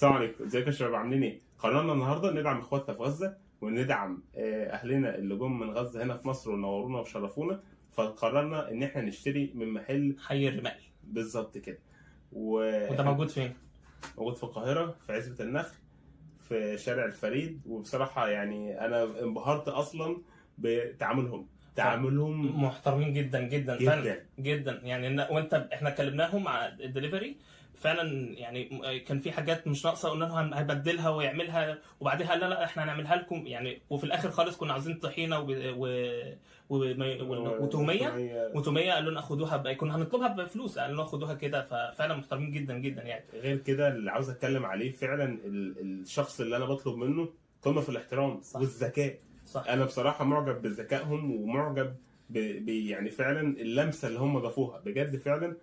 السلام عليكم، ازيكم يا شباب؟ عاملين ايه؟ قررنا النهارده ندعم اخواتنا في غزه وندعم اهلنا اللي جم من غزه هنا في مصر ونورونا وشرفونا. فقررنا ان احنا نشتري من محل حي الرمال. بالظبط كده. وده موجود فين؟ موجود في القاهره في عزبه النخل في شارع الفريد. وبصراحه يعني انا انبهرت اصلا بتعاملهم. تعاملهم محترمين جدا جدا جدا فعلا جدا. يعني وانت احنا كلمناهم على الدليفري فعلا، يعني كان في حاجات مش ناقصه، قلنا لهم هنبدلها ويعملها، وبعدها لا احنا هنعملها لكم يعني. وفي الاخر خالص كنا عاوزين طحينه وتوميه قالوا لنا خدوها كنا هنطلبها بفلوس، قالوا لنا خدوها كده. ففعلا محترمين جدا جدا يعني. غير كده اللي عاوز اتكلم عليه فعلا الشخص اللي انا بطلب منه قمه في الاحترام صح. والذكاء. صح. انا بصراحه معجب بذكائهم ومعجب يعني فعلا اللمسه اللي هم ضافوها بجد فعلا.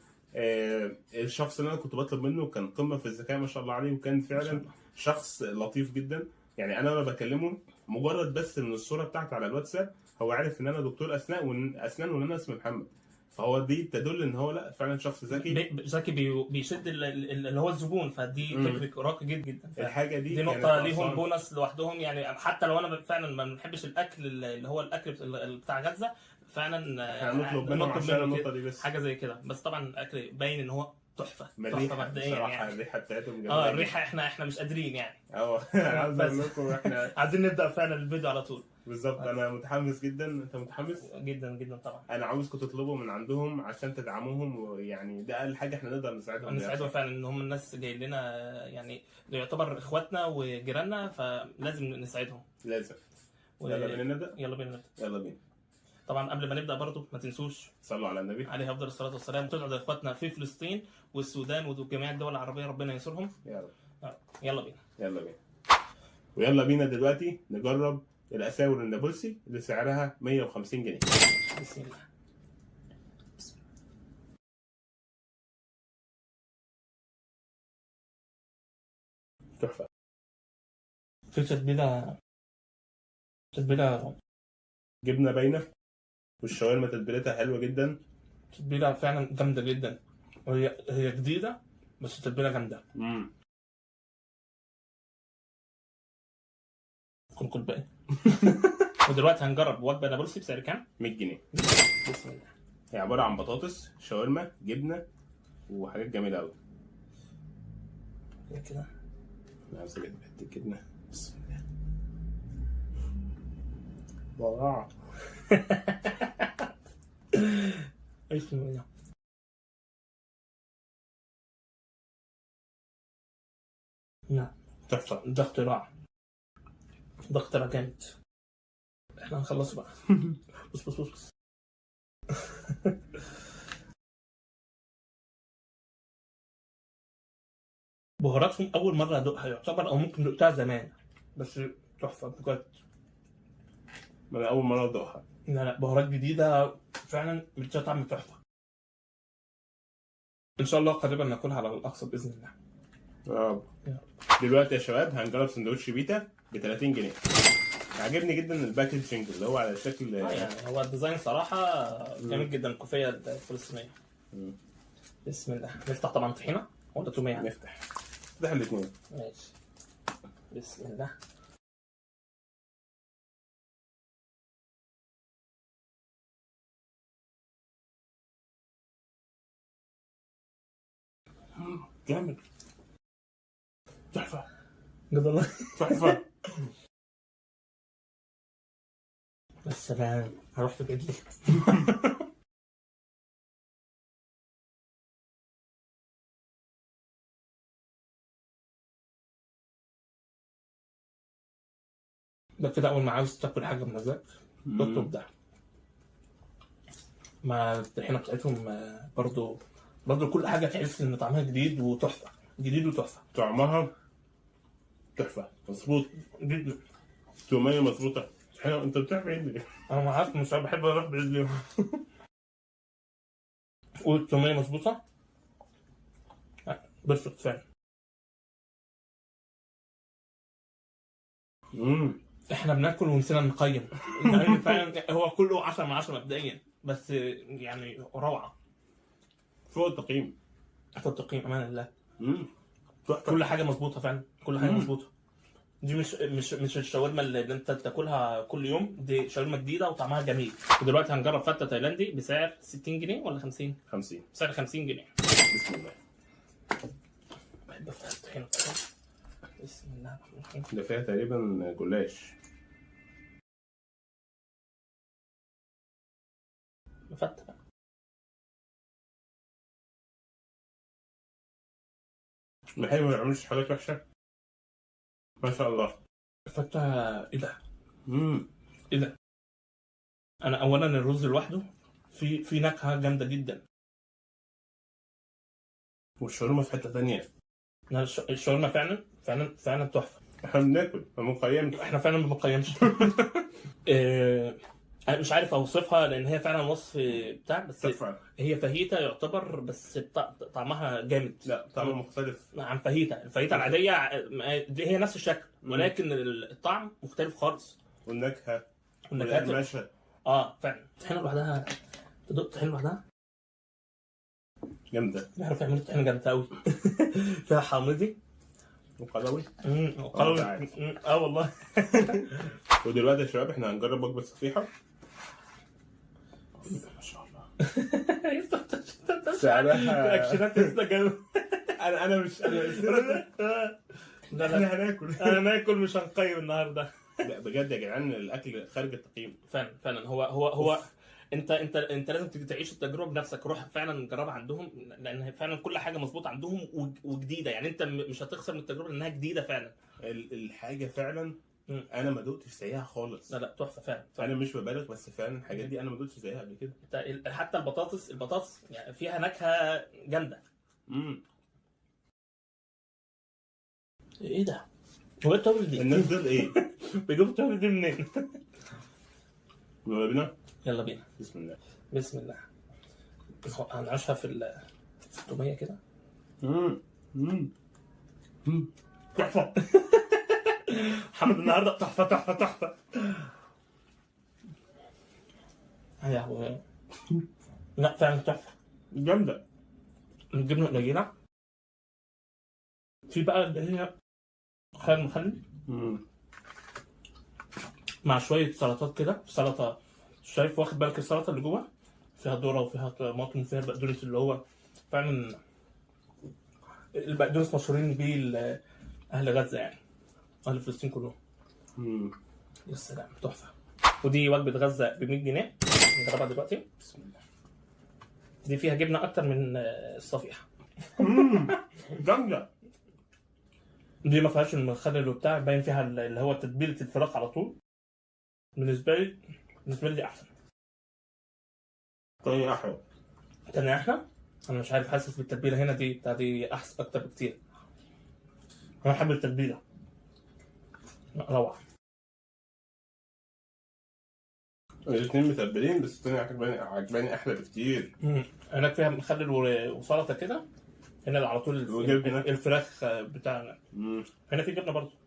الشخص اللي انا كنت بطلب منه كان قمه في الذكاء ما شاء الله عليه، وكان فعلا شخص لطيف جدا. يعني انا بكلمه مجرد بس من الصوره بتاعتي على الواتساب هو عارف ان انا دكتور اسنان وان انا اسمي محمد. فهو دي تدل ان هو لا فعلا شخص ذكي. ذكي بيشد اللي هو الزبون. فدي فكره راقي جدا جدا. الحاجه دي نقطه ليهم بونص لوحدهم يعني. حتى لو انا فعلا ما بنحبش الاكل اللي هو الاكل بتاع غزه فعلا هنطلب منهم عشان النقطه دي بس حاجه زي كده. بس طبعا الاكل باين ان هو تحفه مبدئيا يعني. الريحه بتاعتهم جميله. الريحه احنا مش قادرين يعني. عاوز اقول لكم احنا عايزين نبدا فعلا الفيديو على طول. بالظبط. انا متحمس جدا. انت متحمس جدا جدا طبعا. انا عاوزكم تطلبوا من عندهم عشان تدعموهم، ويعني ده اقل حاجه احنا نقدر نساعدهم فعلا. ان هم الناس جايين لنا يعني يعتبر اخواتنا وجيراننا، فلازم نساعدهم. لازم. يلا بينا نبدا. يلا بينا. طبعا قبل ما نبدا برضو ما تنسوش صلوا على النبي عليه افضل الصلاه والسلام، وتدعوا لاخواتنا في فلسطين والسودان وجميع الدول العربيه، ربنا ينصرهم. يلا بينا. ويلا بينا دلوقتي نجرب الاساور النابلسي اللي سعرها 150 جنيه. بسم الله. تحفه. في تتبيله جبنه باينه، والشاورما تتبيلتها حلوه جدا. تتبيله فعلا جامده جدا، وهي جديده بس التتبيله جامده. كل باقي. ودلوقتي هنجرب وجبه نابلسي بسعر كام؟ 100 جنيه. بسم الله. هي عباره عن بطاطس، شاورما، جبنه، وحاجات جميله قوي كده. عايز اجيب حته جبنه. بسم الله. ضاع. بسم الله. نعم. تحفه. ده اختراع جامد. احنا هنخلصه بقى. بص. بهاراتهم اول مره ادوقها يعتبر، او ممكن دقتها زمان بس تحفه بجد. انا اول مره ادوقها. لا بهارات جديده فعلا بتديها طعم تحفه. ان شاء الله قريبا ناكلها على الاقصى باذن الله. يا رب. دلوقتي يا شباب هنجرب سندوتش بيتا ب 30 جنيه. عجبني جدا الباكجينج اللي هو على شكل يعني هو الديزاين صراحه جميل جدا. الكوفيه الفلسطينيه. بسم الله. نفتح طبعا طحينه ولا توميه؟ نفتح الاثنين. ماشي. بسم الله. جامد. تحفه بجد والله. تحفه. السلام. رحت بعيد ليه؟ ده كده اول ما عاوز تاكل حاجه بمزاج اطلب ده. مع الطحينه بتاعتهم برضو كل حاجه تحس ان طعمها جديد وتحفه. طعمها تحفه مظبوط جدا. توميه مظبوطه. حلو. انت بتروح بعيد ليه؟ انا ما عارف، مش بحب اروح بعيد ليه. والتوميه مظبوطه بيرفكت فعلا. احنا بناكل ونسينا نقيم. يعني فعلا هو كله 10 من 10 مبدئيا، بس يعني روعه فوق التقييم. امان الله. كل حاجه مظبوطه فعلا، كل حاجه مظبوطه. دي مش الشاورما اللي انت بتاكلها كل يوم، دي شاورما جديده وطعمها جميل. ودلوقتي هنجرب فته تايلاندي بسعر 60 جنيه ولا 50؟ 50. بسعر 50 جنيه. بسم الله. بحب افتح الطحينه. بسم الله الرحمن الرحيم. ده فيها تقريبا جلاش. فته بقى. محل ما بيعملش حاجات وحشه ما شاء الله. فته ايه ده؟ امم ايه ده؟ انا اولا الرز لوحده في نكهه جامده جدا. والشاورما في حته ثانيه. الشاورما فعلا تحفه. احنا بناكل ما بنقيمش. احنا فعلا ما بنقيمش. انا مش عارف اوصفها لان هي فعلا وصف بتاع، بس تحفه. هي فاهيتا يعتبر، بس طعمها جامد. لا طعمه مختلف عن الفاهيتا العاديه. دي هي نفس الشكل ولكن الطعم مختلف خالص. والنكهه والنكهات والقرمشه. فعلا. الطحينه لوحدها، تدوق الطحينه لوحدها جامده. بيعرفوا يعملوا طحينه جامده قوي. فيها حامضي وقلوي. قلوي. والله. ودلوقتي يا شباب احنا هنجرب وجبه صفيحه. ما شاء الله. سعرها رياكشنات انستجرام. انا مش لا احنا هناكل. هناكل مش هنقيم النهارده. لا بجد يا جدعان الاكل خارج التقييم. فعلا هو انت لازم تيجي تعيش التجربه بنفسك. روح فعلا جربها عندهم، لان فعلا كل حاجه مظبوطه عندهم وجديده. يعني انت مش هتخسر من التجربه لانها جديده فعلا. الحاجه فعلا انا ما دقتش زيها خالص. لا تحفه فعلا. انا مش ببالغ، بس فعلا الحاجات دي انا ما دقتش زيها قبل كده. حتى البطاطس يعني فيها نكهه جامده. ايه ده؟ هو التوابل دي الناس دول ايه؟ بيجيبوا التوابل دي منين؟ يلا بينا. يلا بينا. بسم الله. بسم الله. هنعيشها في التوميه كده. تحفه. محمد النهارده تحفه. يا هو. لا فعلا تحفه جامده. الجبنه قليله. في بقى اللي هي خيار مخلل مع شويه سلطات كده. سلطه، شايف واخد بالك السلطه اللي جوه فيها ذره وفيها طماطم وفيها بقدونس، اللي هو فعلا البقدونس مشهورين بيه اهل غزه، يعني اهل فلسطين كلهم. يا سلام تحفه. ودي وجبه غزه ب 100 جنيه. نجربها دلوقتي. بسم الله. دي فيها جبنه اكتر من الصفيحه. جامده. دي ما فيهاش المخلل وبتاع، باين فيها اللي هو تتبيله الفراخ على طول. بالنسبه لي دي احسن. تاني احلى. انا مش عارف، حاسس بالتتبيله هنا دي احسن اكتر بكتير. انا بحب التتبيله. روعه. الاثنين متبلين، بس الثاني عجباني احلى بكتير. هناك فيها مخلل وسلطه كده. هنا على طول الفراخ بتاعنا. هنا في جبنه برضه.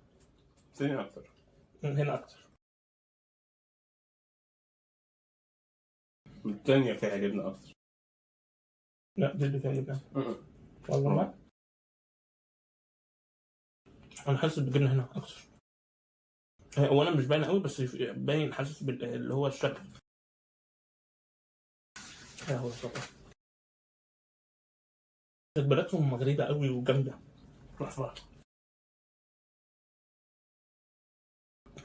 ثاني اكتر. هنا اكتر. الثانيه فيها جبنه اكتر. لا دي اللي فيها جبنه. والله ما انا حاسس بالجبنه هنا اكتر. هو انا مش باين قوي، بس باين، حاسس اللي هو الشكل. هو الصراحه تتبيلاتهم غريبه قوي وجامده. تحفه.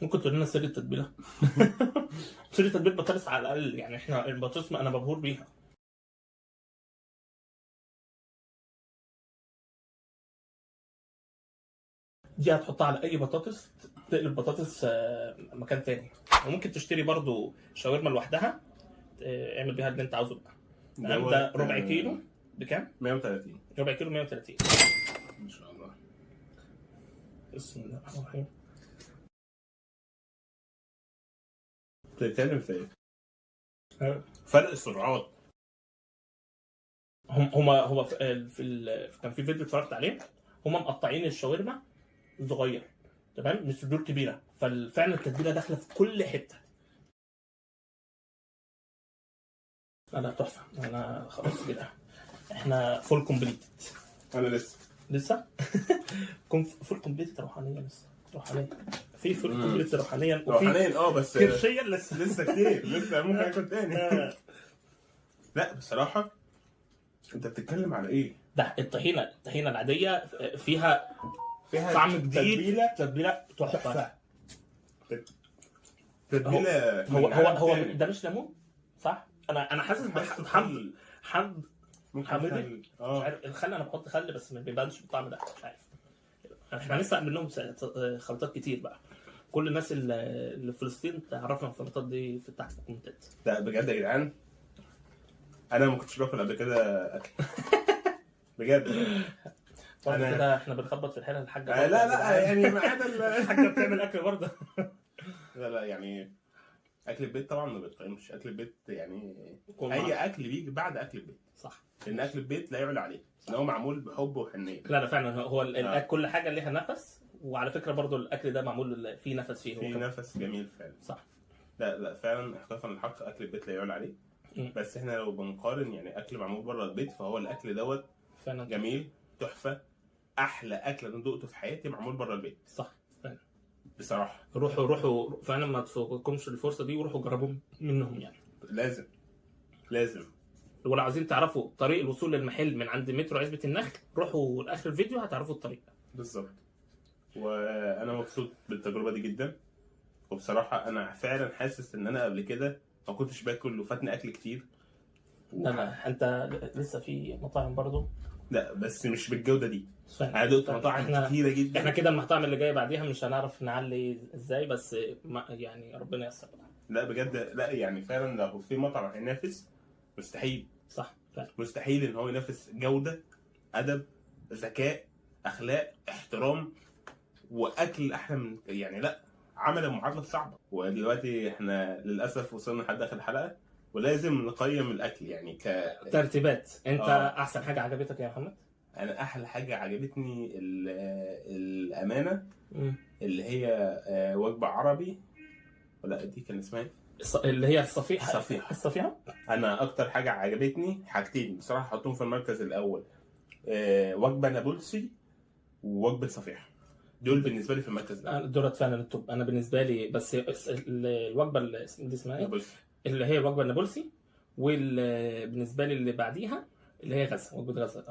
ممكن تقول لنا سر التتبيله؟ سر تتبيله البطاطس على الاقل. يعني احنا البطاطس انا مبهور بيها. دي هتحطها على اي بطاطس، تقلب بطاطس مكان تاني. وممكن تشتري برضو شاورما لوحدها، اعمل بيها اللي انت عاوزه بقى. ده ربع كيلو بكام؟ 130. ربع كيلو 130. ما شاء الله. بسم الله الرحمن الرحيم. بتتكلم في ايه؟ فرق السرعات. هو كان في فيديو اتفرجت عليه، هم مقطعين الشاورما صغير، تمام، مش صدور كبيره، ففعلا التتبيله داخله في كل حته. لا تحفه. انا خلاص كده احنا فول كومبليت. انا لسه لسه كون فول كومبليت روحانيا، لسه روحانيا في فول كومبليت روحانيا وفي روحانيا بس كرشيا لسه لسه كتير، لسه ممكن اكل تاني. لا بصراحه انت بتتكلم على ايه؟ ده الطحينه العاديه فيها طعم جديد، تتبيله تحفه. تتبيله هو ده مش ليمون صح؟ انا حاسس حاسه حمض ممكن حامضي. خل. مش عارف الخل، انا بحط خل بس ما بيبانش بالطعم ده، مش عارف. احنا لسه عاملين لهم خلطات كتير بقى. كل الناس اللي في فلسطين تعرفنا الخلطات دي في تحت الكومنتات. لا بجد يا جدعان، انا ما كنتش باكل قبل كده اكل بجد. انا كده احنا بنخبط في الحاله الحاجه. لا يعني ما عدا الحاجه بتعمل اكل برضه. لا يعني اكل البيت طبعا ما بيتقيمش. اكل البيت يعني يكون اي معاك. اكل بيجي بعد اكل البيت، صح. لان اكل البيت لا يعلى عليه، ان هو معمول بحب وحنيه. لا فعلا هو الاكل كل حاجه ليها نفس، وعلى فكره برضو الاكل ده معمول فيه نفس فيه، في نفس جميل فعلا. صح. لا فعلا احقاقا الحق اكل البيت لا يعلى عليه. بس احنا لو بنقارن يعني اكل معمول بره البيت، فهو الاكل دوت فعلا جميل تحفه. احلى اكل انا دقته في حياتي معمول بره البيت. صح فعلا. بصراحه روحوا فعلا، ما تفوتكمش الفرصه دي وروحوا جربوا منهم يعني. لازم. ولو عايزين تعرفوا طريق الوصول للمحل من عند مترو عزبة النخل، روحوا لاخر الفيديو هتعرفوا الطريق. بالظبط. وانا مبسوط بالتجربه دي جدا، وبصراحه انا فعلا حاسس ان انا قبل كده ما كنتش باكل وفاتني اكل كتير. لا انت لسه في مطاعم برضو. لا بس مش بالجوده دي. فعلا. انا دقت مطاعم كتيره جدا. احنا كده المطاعم اللي جايه بعديها مش هنعرف نعلي ازاي، بس يعني ربنا ييسر. لا بجد، لا يعني فعلا لو في مطعم هينافس مستحيل. صح فعلا. مستحيل ان هو ينافس جوده، ادب، ذكاء، اخلاق، احترام، واكل احلى من يعني. لا عمل المعادله صعبه. ودلوقتي احنا للاسف وصلنا لحد اخر الحلقه، ولازم نقيم الاكل يعني ترتيبات. انت احسن حاجه عجبتك يا محمد؟ انا احلى حاجه عجبتني الامانه اللي هي وجبه عربي، ولا دي كان اسمها اللي هي الصفيحه. انا اكتر حاجه عجبتني حاجتين بصراحه حطهم في المركز الاول، وجبه نابلسي ووجبه صفيحه. دول بالنسبه لي في المركز الاول. دولت فعلا التوب انا بالنسبه لي. بس الوجبه اللي اسمها ايه، اللي هي الوجبه النابلسي، وبالنسبه لي اللي بعديها اللي هي غزه، وجبه غزه.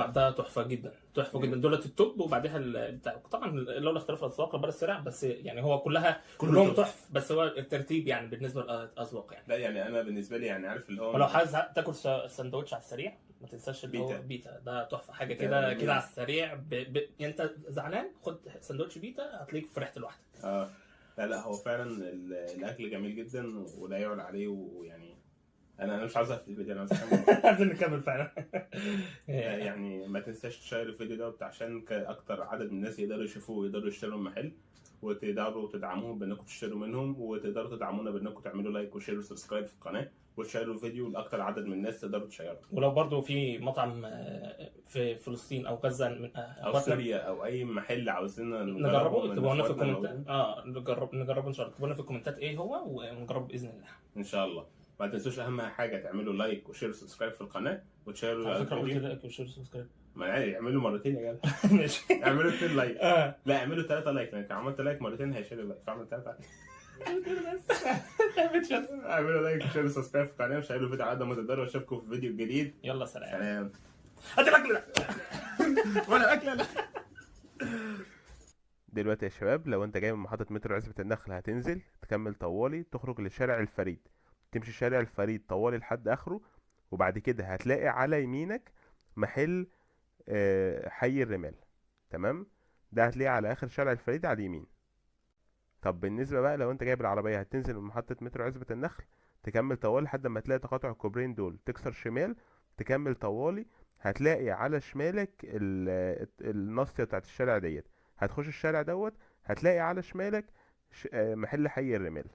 ده تحفه جدا، تحفه جدا. دولت التوب. وبعدها بتاع طبعا لولا اختلاف الاذواق لبار السرع، بس يعني هو كلهم تحف، بس هو الترتيب يعني بالنسبه للاذواق يعني. لا يعني انا بالنسبه لي يعني عارف اللي هو ولو عايز تاكل سندوتش على السريع ما تنساش بيتا. ده تحفه، حاجه كده على السريع. انت زعلان خد سندوتش بيتا هتلاقيك فرحت لوحدك. لا هو فعلا الاكل جميل جدا ولا يعلى عليه. ويعني انا مش عاوز اقفل الفيديو، انا عاوز اكمل. عايزين نكمل فعلا. يعني ما تنساش تشير الفيديو ده عشان اكتر عدد من الناس يقدروا يشوفوه ويقدروا يشتروا المحل، وتقدروا تدعموهم بانكم تشتروا منهم، وتقدروا تدعمونا بانكم تعملوا لايك وشير وسبسكرايب في القناه، وتشيروا الفيديو لاكتر عدد من الناس تقدروا تشيروا. ولو برضو في مطعم في فلسطين او غزه او سوريا او اي محل عاوزين نجربه، اكتبوا لنا في الكومنتات. نجرب ان شاء الله. اكتبوا لنا في الكومنتات ايه هو ونجرب باذن الله ان شاء الله. ما تنسوش اهم حاجه تعملوا لايك وشير وسبسكرايب في القناه وتشيروا الفيديو. لايك وشير وسبسكرايب ما يعني اعملوا مرتين يا جدع. ماشي. اعملوا 2 لايك. لا اعملوا 3 لايك، لان عملت لايك مرتين هيشيلوا لايك، فاعمل 3 اعملوا لايك وشير وسبسكرايب في القناه وشيروا الفيديو على قد ما تقدروا. اشوفكم في فيديو جديد. يلا سلام. هات الاكل ده وانا اكل انا. دلوقتي يا شباب لو انت جاي من محطه مترو عزبة النخل هتنزل تكمل طوالي تخرج لشارع الفريد، تمشي شارع الفريد طوالي لحد اخره، وبعد كده هتلاقي على يمينك محل حي الرمال. تمام، ده هتلاقيه على اخر شارع الفريد على اليمين. طب بالنسبه بقى لو انت جايب العربيه هتنزل من محطه مترو عزبة النخل تكمل طوالي لحد ما تلاقي تقاطع الكوبرين دول، تكسر شمال تكمل طوالي، هتلاقي على شمالك الناصيه بتاعت الشارع ديت، هتخش الشارع دوت هتلاقي على شمالك محل حي الرمال.